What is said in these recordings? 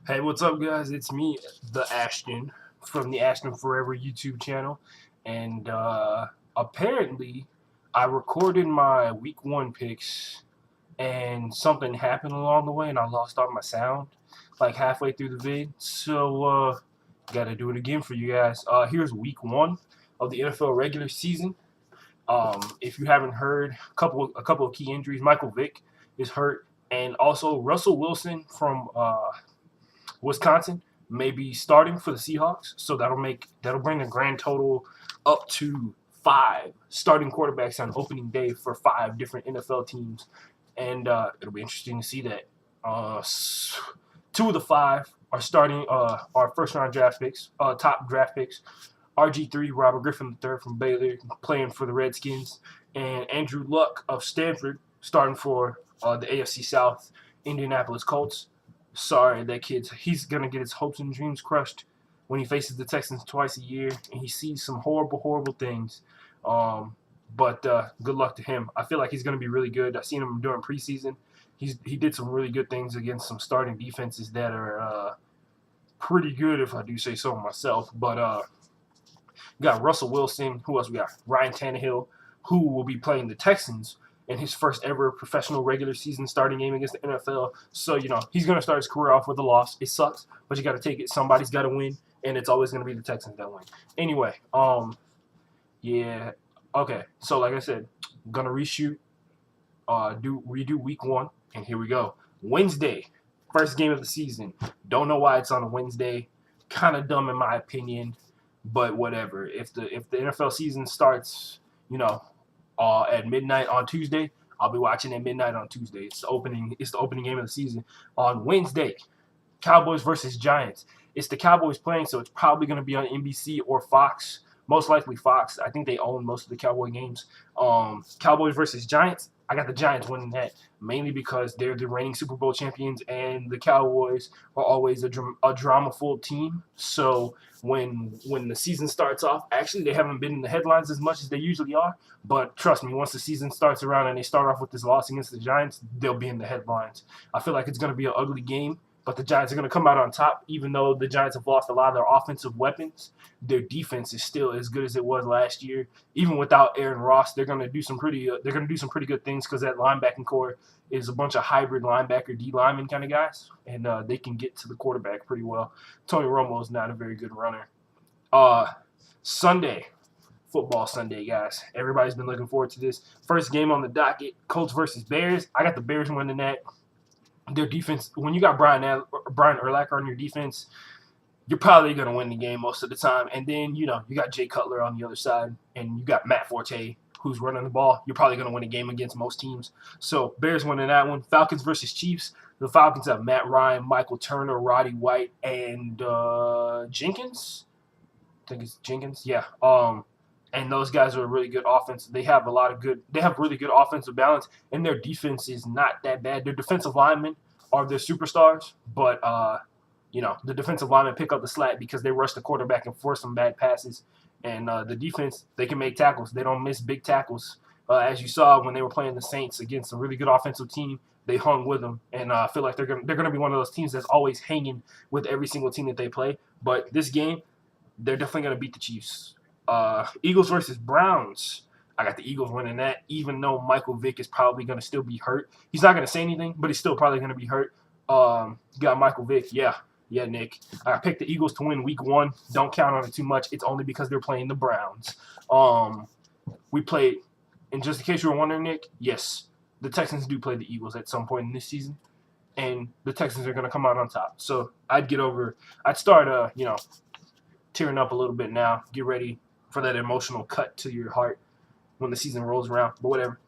Hey, what's up, guys? It's me, the Ashton, from the Ashton Forever YouTube channel. And apparently, I recorded my week one picks, and something happened along the way, and I lost all my sound like halfway through the vid. So, gotta do it again for you guys. Here's week one of the NFL regular season. If you haven't heard, a couple of key injuries. Michael Vick is hurt, and also Russell Wilson from Wisconsin may be starting for the Seahawks, so that'll bring the grand total up to 5 starting quarterbacks on opening day for 5 different NFL teams, and it'll be interesting to see that. 2 of the 5 are starting are first round draft picks, top draft picks. RG3, Robert Griffin III from Baylor, playing for the Redskins, and Andrew Luck of Stanford, starting for the AFC South Indianapolis Colts. Sorry, that he's going to get his hopes and dreams crushed when he faces the Texans twice a year, and he sees some horrible, horrible things. But good luck to him. I feel like he's going to be really good. I've seen him during preseason. He did some really good things against some starting defenses that are pretty good, if I do say so myself. But we got Russell Wilson. Who else we got? Ryan Tannehill, who will be playing the Texans in his first ever professional regular season starting game against the NFL. So, he's going to start his career off with a loss. It sucks, but you got to take it. Somebody's got to win, and it's always going to be the Texans that win. Anyway, yeah. Okay, so like I said, going to reshoot, redo week one, and here we go. Wednesday, first game of the season. Don't know why it's on a Wednesday. Kind of dumb in my opinion, but whatever. If the NFL season starts, at midnight on Tuesday, I'll be watching at midnight on Tuesday. It's the opening game of the season. On Wednesday, Cowboys versus Giants. It's the Cowboys playing, so it's probably going to be on NBC or Fox. Most likely Fox. I think they own most of the Cowboy games. Cowboys versus Giants. I got the Giants winning that, mainly because they're the reigning Super Bowl champions, and the Cowboys are always a drama-full team. So when the season starts off, actually they haven't been in the headlines as much as they usually are. But trust me, once the season starts around and they start off with this loss against the Giants, they'll be in the headlines. I feel like it's going to be an ugly game, but the Giants are going to come out on top. Even though the Giants have lost a lot of their offensive weapons, their defense is still as good as it was last year. Even without Aaron Ross, they're going to do some pretty good things, because that linebacking core is a bunch of hybrid linebacker D lineman kind of guys, and they can get to the quarterback pretty well. Tony Romo is not a very good runner. Sunday, football Sunday, guys. Everybody's been looking forward to this. First game on the docket, Colts versus Bears. I got the Bears winning that. Their defense, when you got Brian Urlacher on your defense, you're probably going to win the game most of the time. And then, you got Jay Cutler on the other side, and you got Matt Forte, who's running the ball. You're probably going to win a game against most teams. So Bears winning that one. Falcons versus Chiefs. The Falcons have Matt Ryan, Michael Turner, Roddy White, and Jenkins. I think it's Jenkins. Yeah. And those guys are a really good offense. They have really good offensive balance, and their defense is not that bad. Their defensive linemen are their superstars, but the defensive linemen pick up the slack because they rush the quarterback and force some bad passes. And the defense, they can make tackles. They don't miss big tackles. As you saw when they were playing the Saints against a really good offensive team, they hung with them. And I feel like they're gonna be one of those teams that's always hanging with every single team that they play. But this game, they're definitely gonna beat the Chiefs. Eagles versus Browns. I got the Eagles winning that, even though Michael Vick is probably going to still be hurt. He's not going to say anything, but he's still probably going to be hurt. Got Michael Vick. Yeah, Nick. I picked the Eagles to win week one. Don't count on it too much. It's only because they're playing the Browns. We played, and just in case you were wondering, Nick, yes, the Texans do play the Eagles at some point in this season, and the Texans are going to come out on top. So I'd start, tearing up a little bit now. Get ready for that emotional cut to your heart when the season rolls around, but whatever.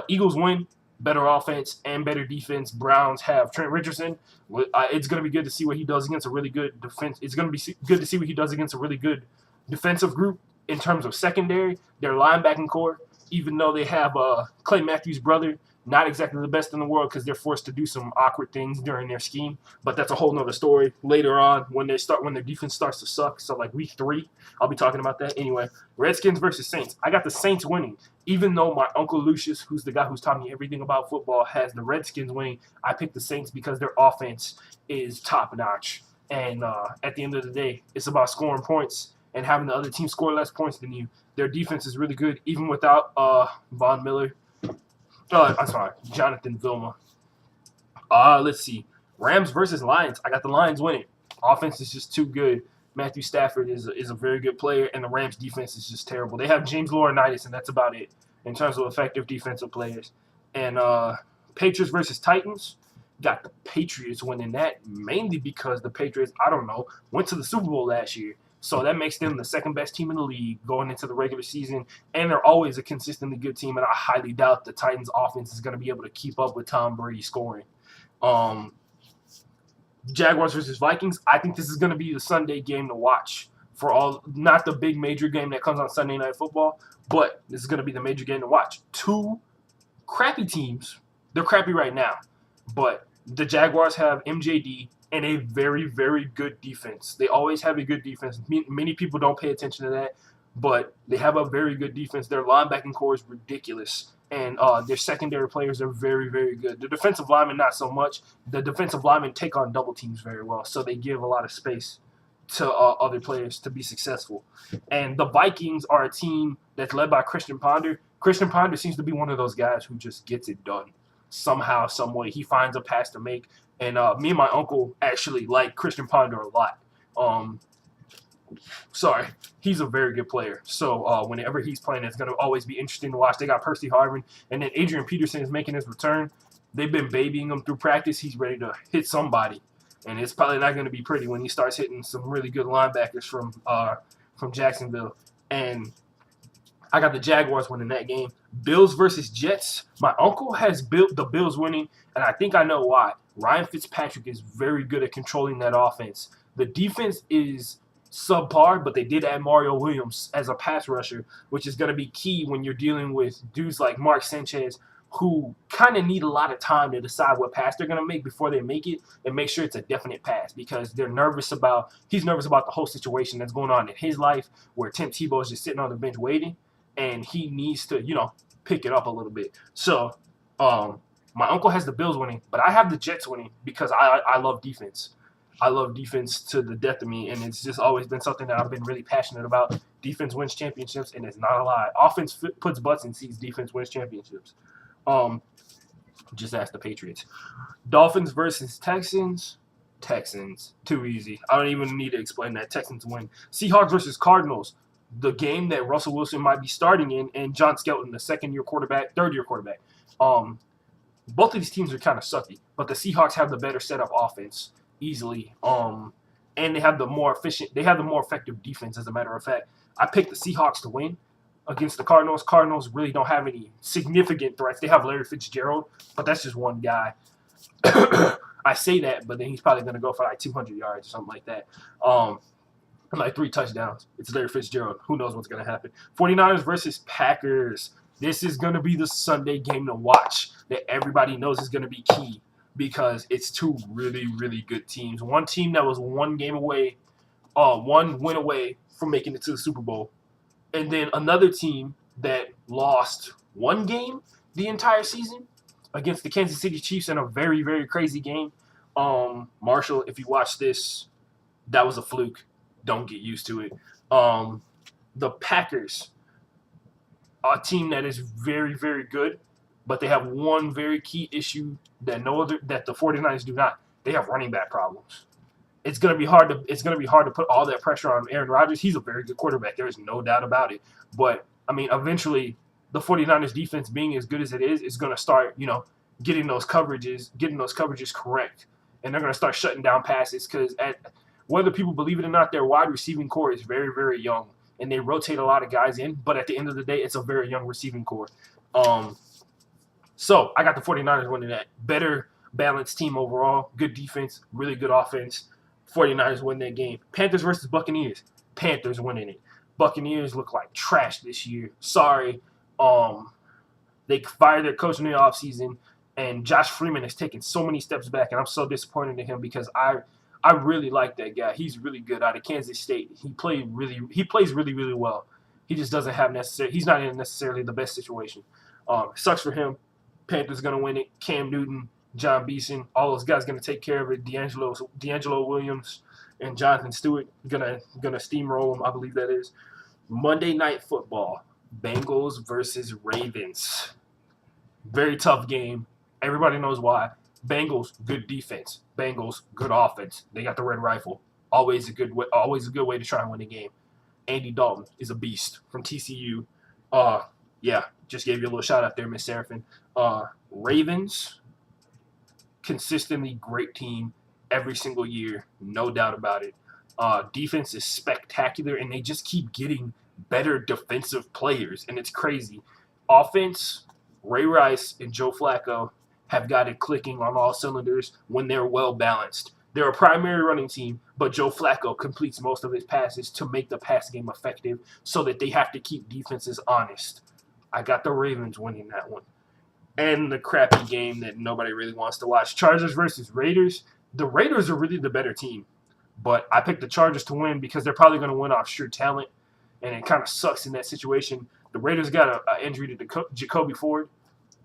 Eagles win, better offense and better defense. Browns have Trent Richardson. It's going to be good to see what he does against a really good defense. It's going to be good to see what he does against a really good defensive group in terms of secondary. Their linebacking core, even though they have Clay Matthews' brother, Not exactly the best in the world because they're forced to do some awkward things during their scheme, but that's a whole nother story later on when their defense starts to suck. So like week 3, I'll be talking about that. Anyway, Redskins versus Saints. I got the Saints winning. Even though my Uncle Lucius, who's the guy who's taught me everything about football, has the Redskins winning, I picked the Saints because their offense is top notch. And at the end of the day, it's about scoring points and having the other team score less points than you. Their defense is really good, even without Von Miller. I'm sorry, Jonathan Vilma. Let's see. Rams versus Lions. I got the Lions winning. Offense is just too good. Matthew Stafford is a very good player, and the Rams defense is just terrible. They have James Laurinaitis, and that's about it in terms of effective defensive players. And Patriots versus Titans. Got the Patriots winning that mainly because the Patriots, I don't know, went to the Super Bowl last year. So that makes them the second best team in the league going into the regular season. And they're always a consistently good team. And I highly doubt the Titans offense is going to be able to keep up with Tom Brady scoring. Jaguars versus Vikings. I think this is going to be the Sunday game to watch for all, not the big major game that comes on Sunday Night Football, but this is going to be the major game to watch. Two crappy teams. They're crappy right now, but the Jaguars have MJD and a very, very good defense. They always have a good defense. Many people don't pay attention to that, but they have a very good defense. Their linebacking core is ridiculous, and their secondary players are very, very good. The defensive linemen, not so much. The defensive linemen take on double teams very well, so they give a lot of space to other players to be successful. And the Vikings are a team that's led by Christian Ponder. Christian Ponder seems to be one of those guys who just gets it done somehow, some way. He finds a pass to make. And me and my uncle actually like Christian Ponder a lot. He's a very good player. So whenever he's playing, it's going to always be interesting to watch. They got Percy Harvin, and then Adrian Peterson is making his return. They've been babying him through practice. He's ready to hit somebody, and it's probably not going to be pretty when he starts hitting some really good linebackers from Jacksonville. And I got the Jaguars winning that game. Bills versus Jets. My uncle has built the Bills winning, and I think I know why. Ryan Fitzpatrick is very good at controlling that offense. The defense is subpar, but they did add Mario Williams as a pass rusher, which is going to be key when you're dealing with dudes like Mark Sanchez, who kind of need a lot of time to decide what pass they're going to make before they make it and make sure it's a definite pass because he's nervous about the whole situation that's going on in his life where Tim Tebow is just sitting on the bench waiting, and he needs to, pick it up a little bit. So, my uncle has the Bills winning, but I have the Jets winning because I love defense. I love defense to the death of me, and it's just always been something that I've been really passionate about. Defense wins championships, and it's not a lie. Offense puts butts in seats. Defense wins championships. Just ask the Patriots. Dolphins versus Texans. Texans. Too easy. I don't even need to explain that. Texans win. Seahawks versus Cardinals. The game that Russell Wilson might be starting in, and John Skelton, the third-year quarterback. Both of these teams are kind of sucky, but the Seahawks have the better setup offense easily. And they have the more effective defense, as a matter of fact. I picked the Seahawks to win against the Cardinals. Cardinals really don't have any significant threats. They have Larry Fitzgerald, but that's just one guy. I say that, but then he's probably going to go for like 200 yards or something like that. And like 3 touchdowns. It's Larry Fitzgerald. Who knows what's going to happen? 49ers versus Packers. This is going to be the Sunday game to watch that everybody knows is going to be key because it's two really, really good teams. One team that was one win away from making it to the Super Bowl. And then another team that lost one game the entire season against the Kansas City Chiefs in a very, very crazy game. Marshall, if you watch this, that was a fluke. Don't get used to it. The Packers, a team that is very, very good, but they have one very key issue that the 49ers do not. They have running back problems. It's gonna be hard to put all that pressure on Aaron Rodgers. He's a very good quarterback. There is no doubt about it. But I mean, eventually, the 49ers defense being as good as it is going to start, getting those coverages correct, and they're going to start shutting down passes because whether people believe it or not, their wide receiving core is very, very young, and they rotate a lot of guys in. But at the end of the day, it's a very young receiving core. So I got the 49ers winning that. Better balanced team overall. Good defense, really good offense. 49ers win that game. Panthers versus Buccaneers. Panthers winning it. Buccaneers look like trash this year. Sorry. They fired their coach in the offseason, and Josh Freeman has taken so many steps back, and I'm so disappointed in him because I really like that guy. He's really good out of Kansas State. He plays really, really well. He just doesn't have he's not in necessarily the best situation. Sucks for him. Panthers going to win it. Cam Newton, John Beeson, all those guys going to take care of it. D'Angelo Williams and Jonathan Stewart gonna steamroll them. I believe that is. Monday Night Football. Bengals versus Ravens. Very tough game. Everybody knows why. Bengals, good defense. Bengals, good offense. They got the red rifle. Always a good way to try and win a game. Andy Dalton is a beast from TCU. Yeah, just gave you a little shout out there, Miss Seraphin. Ravens, consistently great team every single year, no doubt about it. Defense is spectacular, and they just keep getting better defensive players, and it's crazy. Offense, Ray Rice and Joe Flacco have got it clicking on all cylinders when they're well balanced. They're a primary running team, but Joe Flacco completes most of his passes to make the pass game effective so that they have to keep defenses honest. I got the Ravens winning that one. And the crappy game that nobody really wants to watch, Chargers versus Raiders. The Raiders are really the better team, but I picked the Chargers to win because they're probably going to win off sheer talent, and it kind of sucks in that situation. The Raiders got an injury to Jacoby Ford.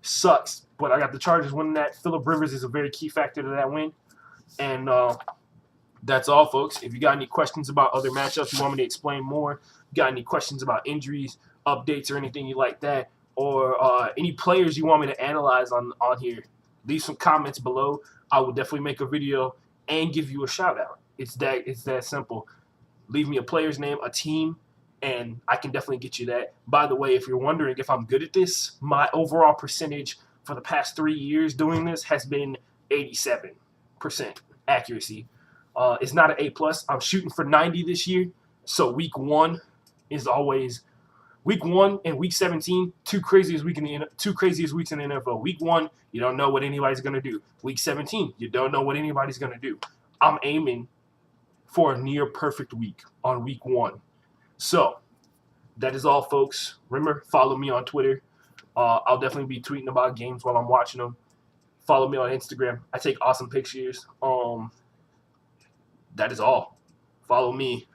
Sucks, but I got the Chargers winning that. Phillip Rivers is a very key factor to that win. And that's all, folks. If you got any questions about other matchups, you want me to explain more, got any questions about injuries, updates, or anything you like that, or any players you want me to analyze on here, leave some comments below. I will definitely make a video and give you a shout out. It's that simple. Leave me a player's name, a team, and I can definitely get you that. By the way, if you're wondering if I'm good at this, my overall percentage for the past 3 years doing this has been 87% accuracy. It's not an A+. I'm shooting for 90 this year, so week 1 is always week 1 and week 17, two craziest weeks in the NFL. Week 1, you don't know what anybody's gonna do. Week 17, you don't know what anybody's gonna do. I'm aiming for a near perfect week on week 1. So that is all, folks. Remember, follow me on Twitter. I'll definitely be tweeting about games while I'm watching them. Follow me on Instagram. I take awesome pictures. That is all. Follow me.